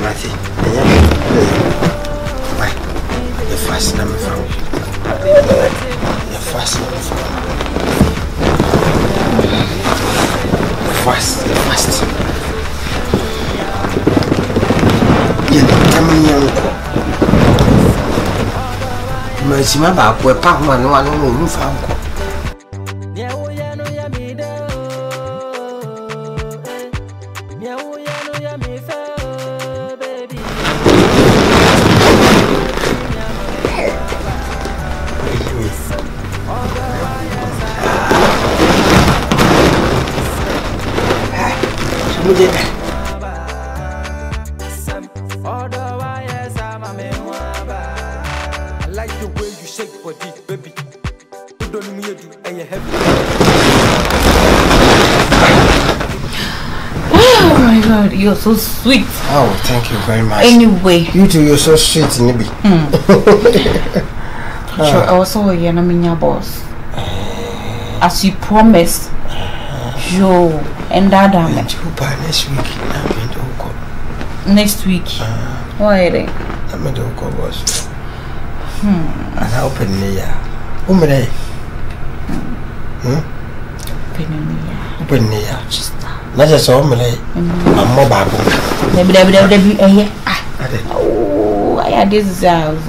Mati, why? You're fast, I'm from. You're fast, I'm from. Fast. You're coming young. My back, we're packed one room found. You're so sweet. Oh, thank you very much. Anyway, you two, you're so sweet, Nibi. Sure, I was over here, I'm boss. As you promised, Joe and Dada. Next week. Why? I'm a dog, boss. And I open the open the just. Not just all Malay. I'm more babu. Oh, I had this house.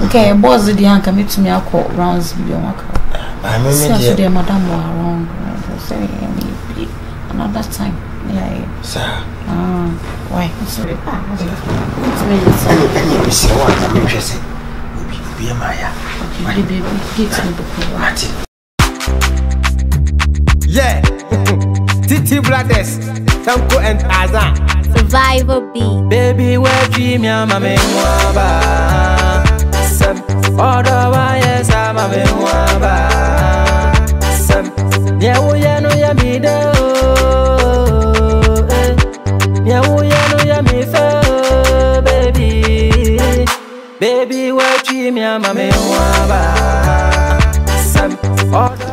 Okay, boss, the young come to me. I call rounds. I'm a madam around. Another time. Yeah, sir. Why? Sorry. It's I'm interested. Be a Maya. Yeah. Titi Brothers, Tanko and Azan. Survivor B. Baby, where dream ya mame mwaba. Sem, odo wa yes a mame mwaba. Sem, nyewu yenu ya mido. Nyewu yenu ya mife, baby. Baby, where dream ya mame mwaba. Sem, odo.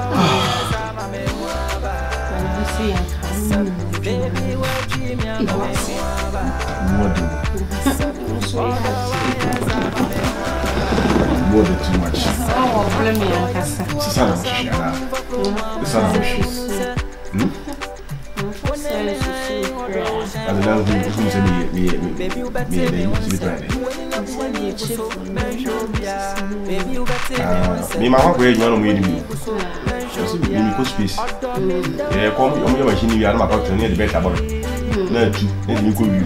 More than too much. Oh, blame me, it's a son of Shana. The son of shoes. And now who's me, me, my wife, you know, me. Me, space. Yeah, come, you machine, you are not about to near the better about it. No, you could be.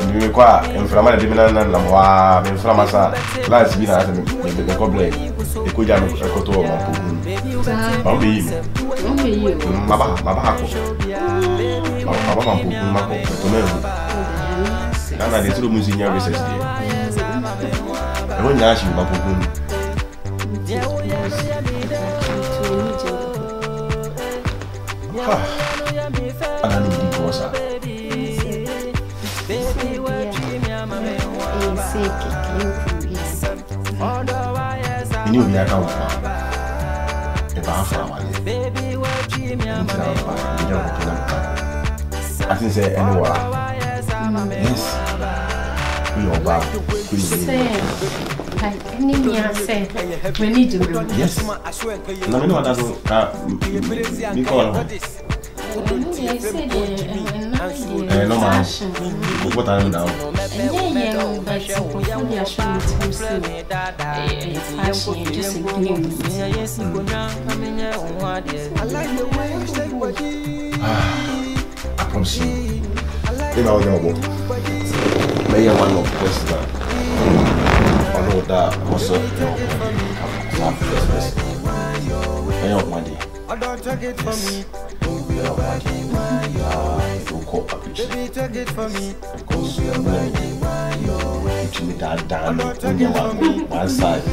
You require inflammatory demand and Lamoa, inflammasa, last dinner at the goblet. The Kujam Koto, Bambi, Mama, and I did two music in your research. I won't ask you, Mapu. And I need to go. You knew me, I can't if I have I think say anywhere. Yes. We are back. Like any year say, we need to do. Yes. No, I know what that's me call no man. What I know now. But hopefully I shouldn't fashion just in I promise you. If I was going to go, maybe one more question. I know that also I know one day. Yes. Don't call up because me that down one side.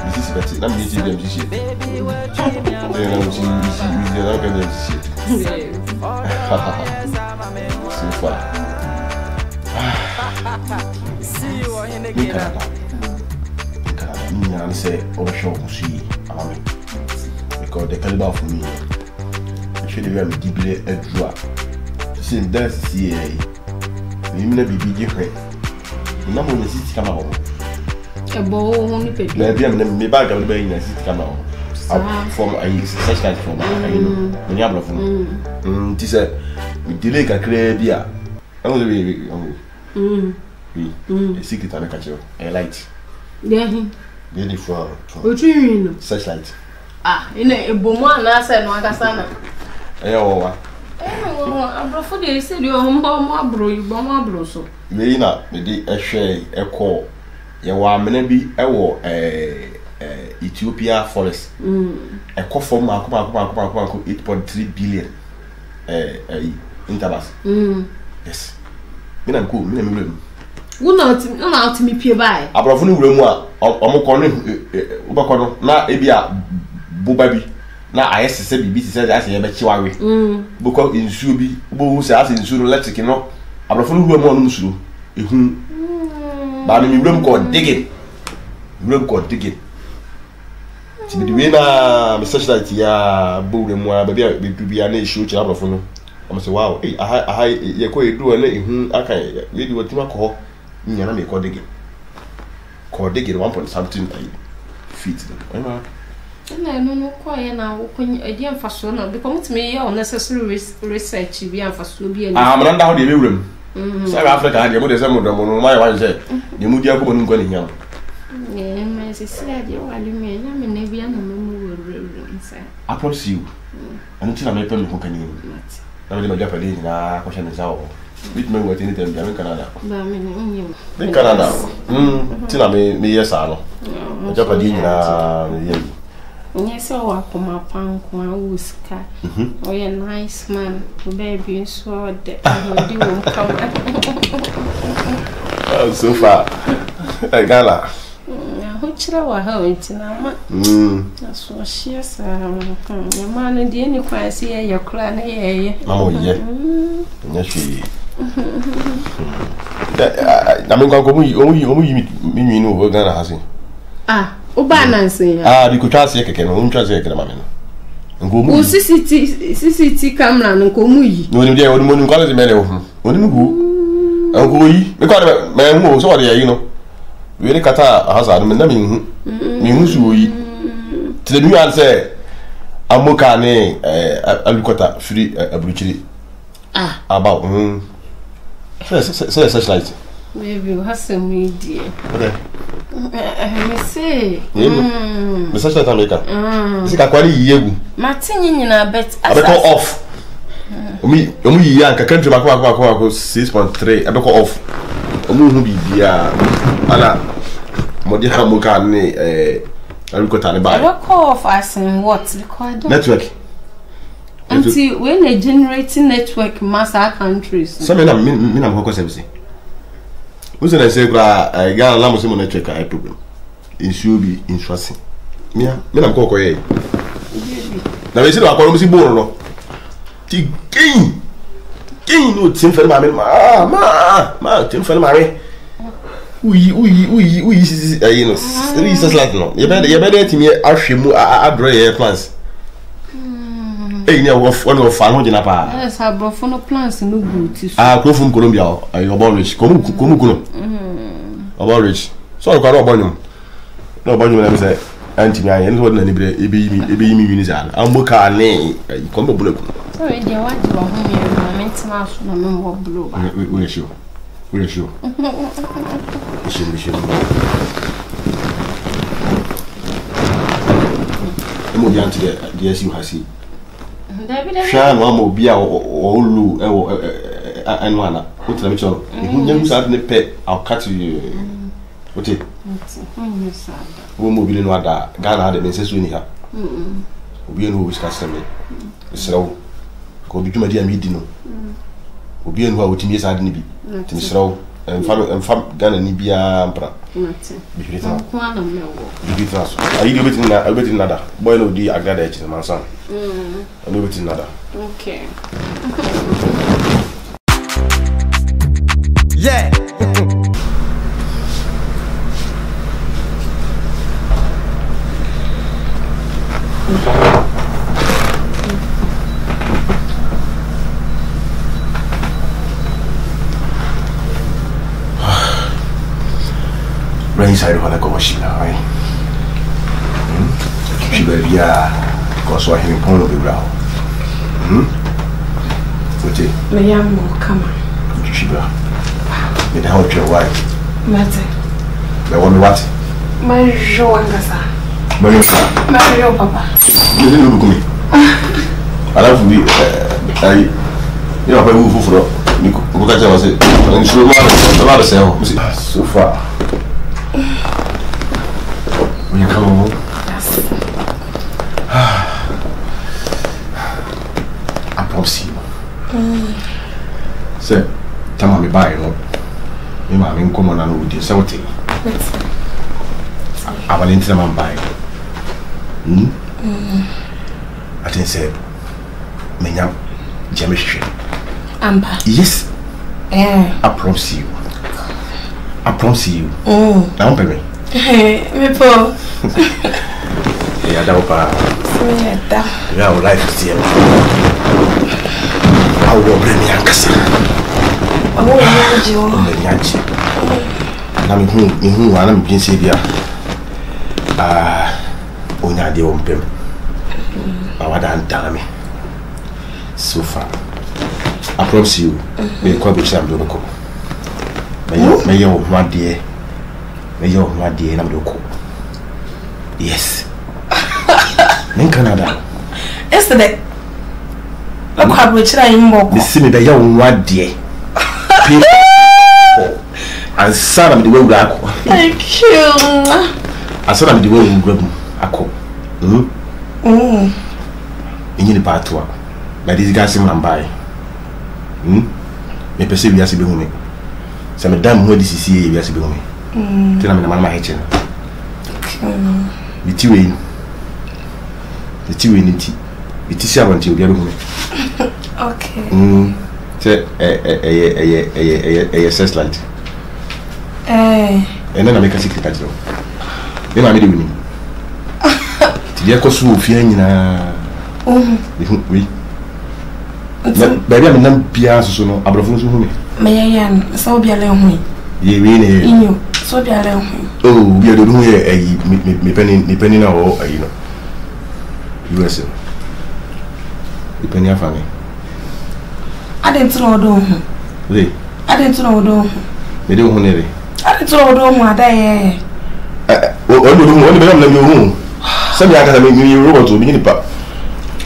This is better. Let me see them this shit. So far. I say over show see amami because the caliber for me actually we are deeply a draw since that's see me na bibi different na mo na sit kama ho e bo ho ni pe na bia me bag am be na sit kama ho from I such kind from I know me abro from ti say me delay kakra bia I know we secret and catch you a light yeah really for o such light ina e bo mo na say no akasa na wa abro for dey say dey o mo abro ibo mo abro so we na me dey ehwe ekọ ye wa amena bi ewo Ethiopia forest ekọ form akọ 8.3 billion intervals yes me na ko me na me una ulti me pie bai abrofo ni wura mu a omukọ no ubakọ no na ebia boba bi na ayesese bibi sese ase ye be chiwawe boko insuo bi bo hu se ase insuo no electric no abrofo ni wura mu no musuro ehun ba no mi wura mu ko digin ti bi na me search light ya bo wura mu a ba bia na issue chi abrofo no am say wow aha ye ko edu na ehun aka ye di wotima ko nyana me ko digin 1 something feet no no kwa na wo kon edi amfaso na because me ya unnecessary research bi amfaso bi ani amranda ho de bewuram South Africa ha de mo de se mo do mo ma ya wan se de mu di akọ mo nko ni hiam me se se ade wali me na me na bia na me mu wo nsa I promise you anu tina me pe mo kan ni na me de ma pale ni na ko shane sa o bit me wo tini tem bia me Canada ba me ni me Canada tina me yesa no ja pale ni na ye yes so wa koma panko a wuska oh nice man baby so de di wo come so far gala ho chira wa ha ontina ma so shia sa ya man de ni kwa si ya kra na ye mama ye nya shi na me ko mu mi no ho gana hasi Oba nanse ya bi ko twase keke no ntwase keke na mame no ngomu CCTV camera no ko mu yi no ni dia woni mo ni kwale me le ho woni mu gu anko yi me kwale me hu so wode yi no we ni kata hazard me na me hu su yi te nu an se amoka ne alukota free abruchiri about so such light maybe hasem yi die okay me say me such light America isi ka kwali yegu matinyi nyina bet abeko off omi yi ya nka country bako 6.3 abeko off omi hu bibia ala modi ha moka ne alukota ne ba abeko off as in what because network until when they generating network mass countries so me na mko service uso na say kra Ghana la mo se mo network ai problem insubi insurance me na mko ko ye na we si do akoro mo si bo no ti kin no tin fer ma tin fer ma re uyi si ayi no ri so like no ye be ti mi ahwemu adro ye plans ni one of fan ho jina pa yes abrofo no plans no good ti ko from Colombia Oborich komu kuno Oborich so ko ro Obonyum no Obonyum na me say anti mi ayen so na ni bre ebe yimi wini za amoka ne ko mbe bulo so e je waji wa ho mi na mentina so na me mo bulo ba we show emo di anti de SU hasi Shan wa mo bia o lu ewo anwana utra mi choro nyu sa ne pe I'll cut you ote wo mo bi no ada Ghana ada mense so ni ha obi no wish ka seme srawo ko bi tuma dia mi di no obi no ha otimi sa ade ni bi timi srawo enfam Ghana ni bia mpra bi fita ko ana mewo bi fita so ayi do betin nada boy no di agada e chi man san no betin nada okay Rain side of the machine, right? She will be because what he point of the ground. What it? Me am come on. She will. Me the help your wife. Mate. Me want what? My joe angasa. My joe papa. You didn't look me. I love to be you know when we move for me go catch us and show man so far. When you come home? Yes. I promise you. Say, tell me buy no. Me ma me come on and we dey something. I Valentina man buy. I think say me nyam jemishwe. Amba. Yes. I promise you. I promise you. Now pay me. Me po. Yeah, that opa. Yeah, I would like to see him. I will bring me a casa. I will you. Na me hu ana me pinse bia. Onya de ompem. Ba wada ntana me. So far. I promise you, me kwa be cham do ko. Me yo ho ade. Me yo ho ade na me do ko. Yes. In Canada. Yesterday. Look how we try him more. The same that you want dear. And son of the way we are. Thank you. I saw them the way we grab ako. In the part one. But this guy seem buy. Me perceive you as a be some damn what this is here, you as a be tell me the man my kitchen. The tea. The tea we need tea. The tea servant will be able to. Okay. Say a sex light. And then I make a secret at you. Then I made it with me. Today I cost you Fiana. We. Baby, I'm not Piazza, so no, I'm from whom. May I am so be a little. Ye really in you, so be a little. Oh, we are doing a penny now, or you know. USA. The penny of family. I didn't know. I didn't know. They don't want it. I didn't know what I only room. Some guys make me robot to begin the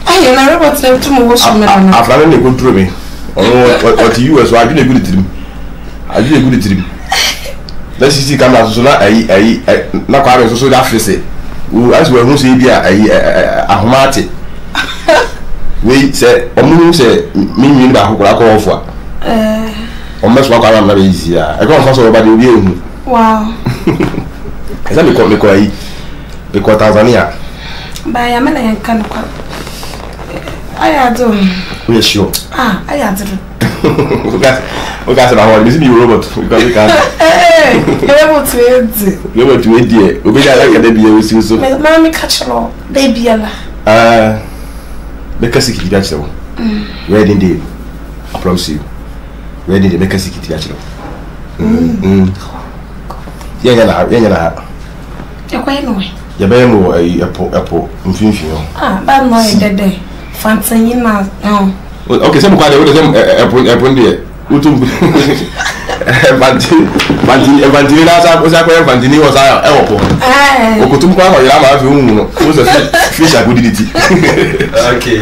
I am a robot to move. I've learned a good through me. Or to you as well. I did a good dream. I did a good dream. Let's see, come out so not not quite so that face it. As well, who say be a homate. We say, or say, me back who I call for. Almost walk around very easy. I can't pass over the view. Wow. As I become because Tanzania. By a man, I can't. I do. We are sure. I do. We got about this new robot because we can't. Hey, you're able to eat, dear. We got like a baby. So, Mammy catch all, baby. Because it's bachelor. Wedding day. I promise you. Wedding day, because it's bachelor. Yeah. You're quite annoying. You're very more a poor infusion. Bad noise that day. Fancy now. Okay, some quite a there. Evangelina was a Evangelina was our airport. Okutumpa, you have a fish ability. Okay.